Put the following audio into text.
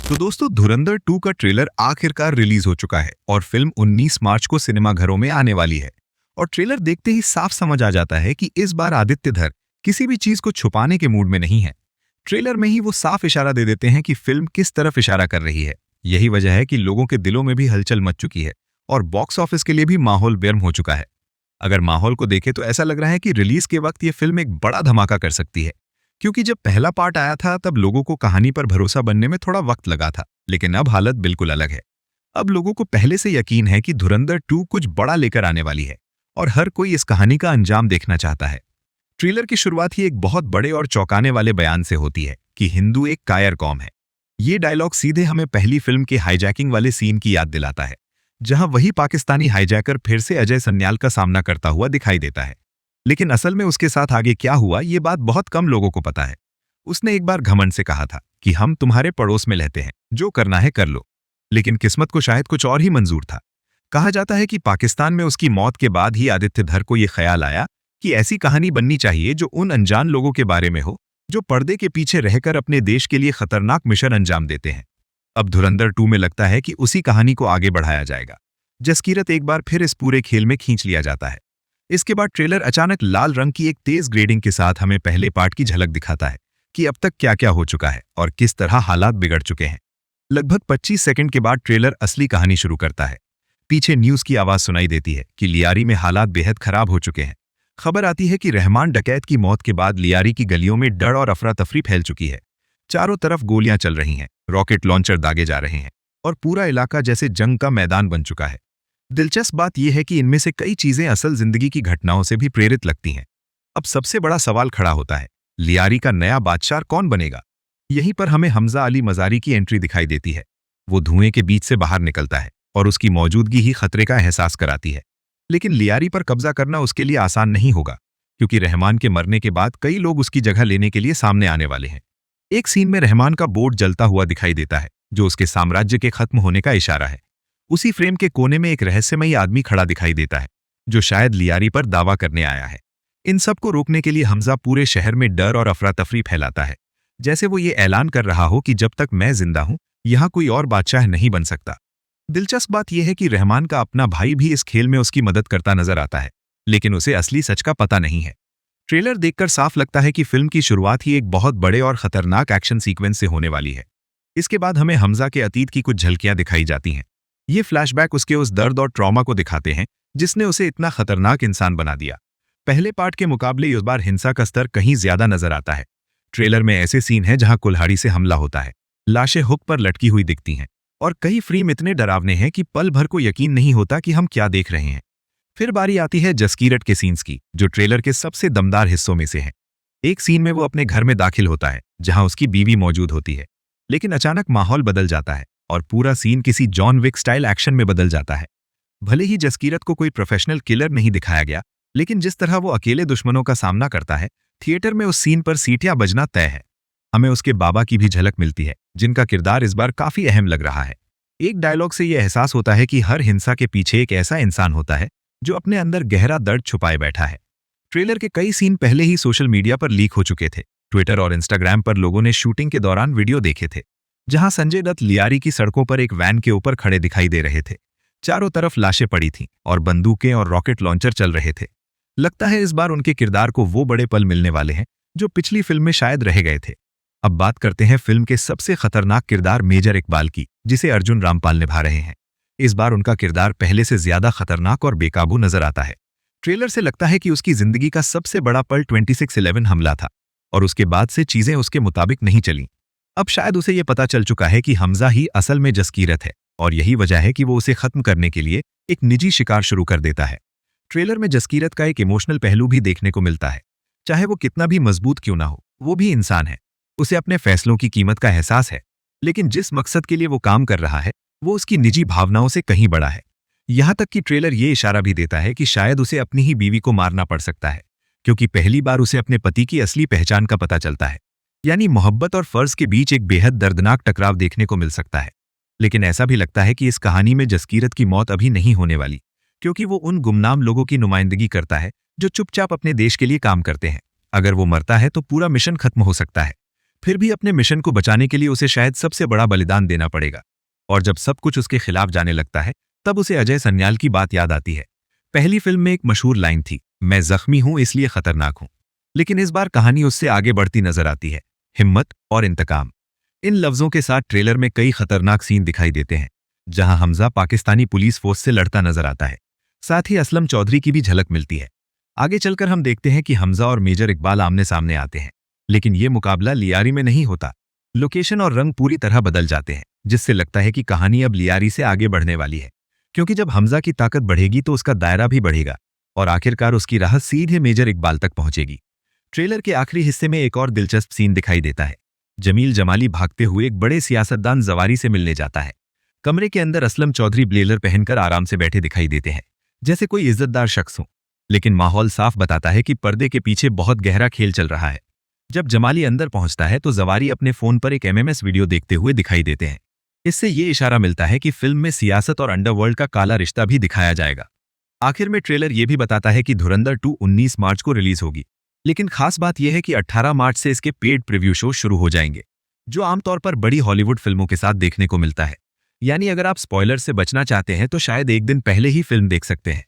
तो दोस्तों धुरंधर 2 का ट्रेलर आखिरकार रिलीज हो चुका है और फिल्म 19 मार्च को सिनेमाघरों में आने वाली है। और ट्रेलर देखते ही साफ समझ आ जाता है कि इस बार आदित्य धर किसी भी चीज को छुपाने के मूड में नहीं है। ट्रेलर में ही वो साफ इशारा दे देते हैं कि फिल्म किस तरफ इशारा कर रही है। यही वजह है कि लोगों के दिलों में भी हलचल मच चुकी है और बॉक्स ऑफिस के लिए भी माहौल गर्म हो चुका है। अगर माहौल को देखें तो ऐसा लग रहा है कि रिलीज के वक्त ये फिल्म एक बड़ा धमाका कर सकती है, क्योंकि जब पहला पार्ट आया था तब लोगों को कहानी पर भरोसा बनने में थोड़ा वक्त लगा था, लेकिन अब हालत बिल्कुल अलग है। अब लोगों को पहले से यकीन है कि धुरंधर 2 कुछ बड़ा लेकर आने वाली है और हर कोई इस कहानी का अंजाम देखना चाहता है। ट्रेलर की शुरुआत ही एक बहुत बड़े और चौंकाने वाले बयान से होती है कि हिंदू एक कायर कौम है। ये डायलॉग सीधे हमें पहली फिल्म के हाईजैकिंग वाले सीन की याद दिलाता है, जहां वही पाकिस्तानी हाईजैकर फिर से अजय सन्याल का सामना करता हुआ दिखाई देता है। लेकिन असल में उसके साथ आगे क्या हुआ ये बात बहुत कम लोगों को पता है। उसने एक बार घमंड से कहा था कि हम तुम्हारे पड़ोस में रहते हैं, जो करना है कर लो। लेकिन किस्मत को शायद कुछ और ही मंजूर था। कहा जाता है कि पाकिस्तान में उसकी मौत के बाद ही आदित्य धर को यह ख्याल आया कि ऐसी कहानी बननी चाहिए जो उन अनजान लोगों के बारे में हो जो पर्दे के पीछे रहकर अपने देश के लिए खतरनाक मिशन अंजाम देते हैं। अब धुरंधर 2 में लगता है कि उसी कहानी को आगे बढ़ाया जाएगा। जसकीरत एक बार फिर इस पूरे खेल में खींच लिया जाता है। इसके बाद ट्रेलर अचानक लाल रंग की एक तेज ग्रेडिंग के साथ हमें पहले पार्ट की झलक दिखाता है कि अब तक क्या क्या हो चुका है और किस तरह हालात बिगड़ चुके हैं। लगभग 25 सेकंड के बाद ट्रेलर असली कहानी शुरू करता है। पीछे न्यूज की आवाज सुनाई देती है कि लियारी में हालात बेहद खराब हो चुके हैं। खबर आती है कि रहमान डकैत की मौत के बाद लियारी की गलियों में डर और अफरा तफरी फैल चुकी है। चारों तरफ गोलियां चल रही हैं, रॉकेट लॉन्चर दागे जा रहे हैं और पूरा इलाका जैसे जंग का मैदान बन चुका है। दिलचस्प बात यह है कि इनमें से कई चीजें असल जिंदगी की घटनाओं से भी प्रेरित लगती हैं। अब सबसे बड़ा सवाल खड़ा होता है, लियारी का नया बादशाह कौन बनेगा? यहीं पर हमें हमजा अली मजारी की एंट्री दिखाई देती है। वो धुएं के बीच से बाहर निकलता है और उसकी मौजूदगी ही खतरे का एहसास कराती है। लेकिन लियारी पर कब्जा करना उसके लिए आसान नहीं होगा, क्योंकि रहमान के मरने के बाद कई लोग उसकी जगह लेने के लिए सामने आने वाले हैं। एक सीन में रहमान का बोर्ड जलता हुआ दिखाई देता है, जो उसके साम्राज्य के खत्म होने का इशारा है। उसी फ्रेम के कोने में एक रहस्यमयी आदमी खड़ा दिखाई देता है, जो शायद लियारी पर दावा करने आया है। इन सबको रोकने के लिए हमजा पूरे शहर में डर और अफरा तफरी फैलाता है, जैसे वो ये ऐलान कर रहा हो कि जब तक मैं जिंदा हूं यहां कोई और बादशाह नहीं बन सकता। दिलचस्प बात यह है कि रहमान का अपना भाई भी इस खेल में उसकी मदद करता नजर आता है, लेकिन उसे असली सच का पता नहीं है। ट्रेलर देखकर साफ लगता है कि फिल्म की शुरुआत ही एक बहुत बड़े और खतरनाक एक्शन सीक्वेंस से होने वाली है। इसके बाद हमें हमजा के अतीत की कुछ झलकियां दिखाई जाती हैं। ये फ्लैशबैक उसके उस दर्द और ट्रॉमा को दिखाते हैं जिसने उसे इतना खतरनाक इंसान बना दिया। पहले पार्ट के मुकाबले इस बार हिंसा का स्तर कहीं ज्यादा नजर आता है। ट्रेलर में ऐसे सीन हैं जहां कुल्हाड़ी से हमला होता है, लाशें हुक पर लटकी हुई दिखती हैं और कई फ्रेम इतने डरावने हैं कि पल भर को यकीन नहीं होता कि हम क्या देख रहे हैं। फिर बारी आती है जसकीरत के सीन्स की, जो ट्रेलर के सबसे दमदार हिस्सों में से हैं। एक सीन में वो अपने घर में दाखिल होता है जहां उसकी बीवी मौजूद होती है, लेकिन अचानक माहौल बदल जाता है और पूरा सीन किसी जॉन विक स्टाइल एक्शन में बदल जाता है। भले ही जसकीरत को कोई प्रोफेशनल किलर नहीं दिखाया गया, लेकिन जिस तरह वो अकेले दुश्मनों का सामना करता है, थिएटर में उस सीन पर सीटियां बजना तय है। हमें उसके बाबा की भी झलक मिलती है, जिनका किरदार इस बार काफी अहम लग रहा है। एक डायलॉग से यह एहसास होता है कि हर हिंसा के पीछे एक ऐसा इंसान होता है जो अपने अंदर गहरा दर्द छुपाए बैठा है। ट्रेलर के कई सीन पहले ही सोशल मीडिया पर लीक हो चुके थे। ट्विटर और इंस्टाग्राम पर लोगों ने शूटिंग के दौरान वीडियो देखे थे, जहां संजय दत्त लियारी की सड़कों पर एक वैन के ऊपर खड़े दिखाई दे रहे थे। चारों तरफ लाशें पड़ी थीं और बंदूकें और रॉकेट लॉन्चर चल रहे थे। लगता है इस बार उनके किरदार को वो बड़े पल मिलने वाले हैं जो पिछली फिल्म में शायद रह गए थे। अब बात करते हैं फिल्म के सबसे खतरनाक किरदार मेजर इकबाल की, जिसे अर्जुन रामपाल निभा रहे हैं। इस बार उनका किरदार पहले से ज्यादा खतरनाक और बेकाबू नजर आता है। ट्रेलर से लगता है कि उसकी जिंदगी का सबसे बड़ा पल 26/11 हमला था और उसके बाद से चीजें उसके मुताबिक नहीं चलीं। अब शायद उसे यह पता चल चुका है कि हमजा ही असल में जसकीरत है और यही वजह है कि वो उसे खत्म करने के लिए एक निजी शिकार शुरू कर देता है। ट्रेलर में जसकीरत का एक इमोशनल पहलू भी देखने को मिलता है। चाहे वो कितना भी मजबूत क्यों ना हो, वो भी इंसान है। उसे अपने फैसलों की कीमत का एहसास है, लेकिन जिस मकसद के लिए वो काम कर रहा है वो उसकी निजी भावनाओं से कहीं बड़ा है। यहां तक कि ट्रेलर ये इशारा भी देता है कि शायद उसे अपनी ही बीवी को मारना पड़ सकता है, क्योंकि पहली बार उसे अपने पति की असली पहचान का पता चलता है। यानी मोहब्बत और फर्ज के बीच एक बेहद दर्दनाक टकराव देखने को मिल सकता है। लेकिन ऐसा भी लगता है कि इस कहानी में जसकीरत की मौत अभी नहीं होने वाली, क्योंकि वो उन गुमनाम लोगों की नुमाइंदगी करता है जो चुपचाप अपने देश के लिए काम करते हैं। अगर वो मरता है तो पूरा मिशन खत्म हो सकता है। फिर भी अपने मिशन को बचाने के लिए उसे शायद सबसे बड़ा बलिदान देना पड़ेगा। और जब सब कुछ उसके खिलाफ जाने लगता है, तब उसे अजय सन्याल की बात याद आती है। पहली फिल्म में एक मशहूर लाइन थी, मैं जख्मी हूं इसलिए खतरनाक हूं। लेकिन इस बार कहानी उससे आगे बढ़ती नजर आती है, हिम्मत और इंतकाम। इन लफ्जों के साथ ट्रेलर में कई खतरनाक सीन दिखाई देते हैं, जहां हमजा पाकिस्तानी पुलिस फोर्स से लड़ता नजर आता है। साथ ही असलम चौधरी की भी झलक मिलती है। आगे चलकर हम देखते हैं कि हमजा और मेजर इकबाल आमने सामने आते हैं, लेकिन यह मुकाबला लियारी में नहीं होता। लोकेशन और रंग पूरी तरह बदल जाते हैं, जिससे लगता है कि कहानी अब लियारी से आगे बढ़ने वाली है, क्योंकि जब हमजा की ताकत बढ़ेगी तो उसका दायरा भी बढ़ेगा और आखिरकार उसकी राह सीधे मेजर इकबाल तक पहुंचेगी। ट्रेलर के आखिरी हिस्से में एक और दिलचस्प सीन दिखाई देता है। जमील जमाली भागते हुए एक बड़े सियासतदान जवारी से मिलने जाता है। कमरे के अंदर असलम चौधरी ब्लेजर पहनकर आराम से बैठे दिखाई देते हैं, जैसे कोई इज्जतदार शख्स हो। लेकिन माहौल साफ बताता है कि पर्दे के पीछे बहुत गहरा खेल चल रहा है। जब जमाली अंदर पहुंचता है तो जवारी अपने फोन पर एक एमएमएस वीडियो देखते हुए दिखाई देते हैं। इससे ये इशारा मिलता है कि फिल्म में सियासत और अंडरवर्ल्ड का काला रिश्ता भी दिखाया जाएगा। आखिर में ट्रेलर यह भी बताता है कि धुरंधर 2 19 मार्च को रिलीज होगी, लेकिन खास बात यह है कि 18 मार्च से इसके पेड प्रीव्यू शो शुरू हो जाएंगे, जो आमतौर पर बड़ी हॉलीवुड फिल्मों के साथ देखने को मिलता है। यानी अगर आप स्पॉइलर से बचना चाहते हैं तो शायद एक दिन पहले ही फिल्म देख सकते हैं।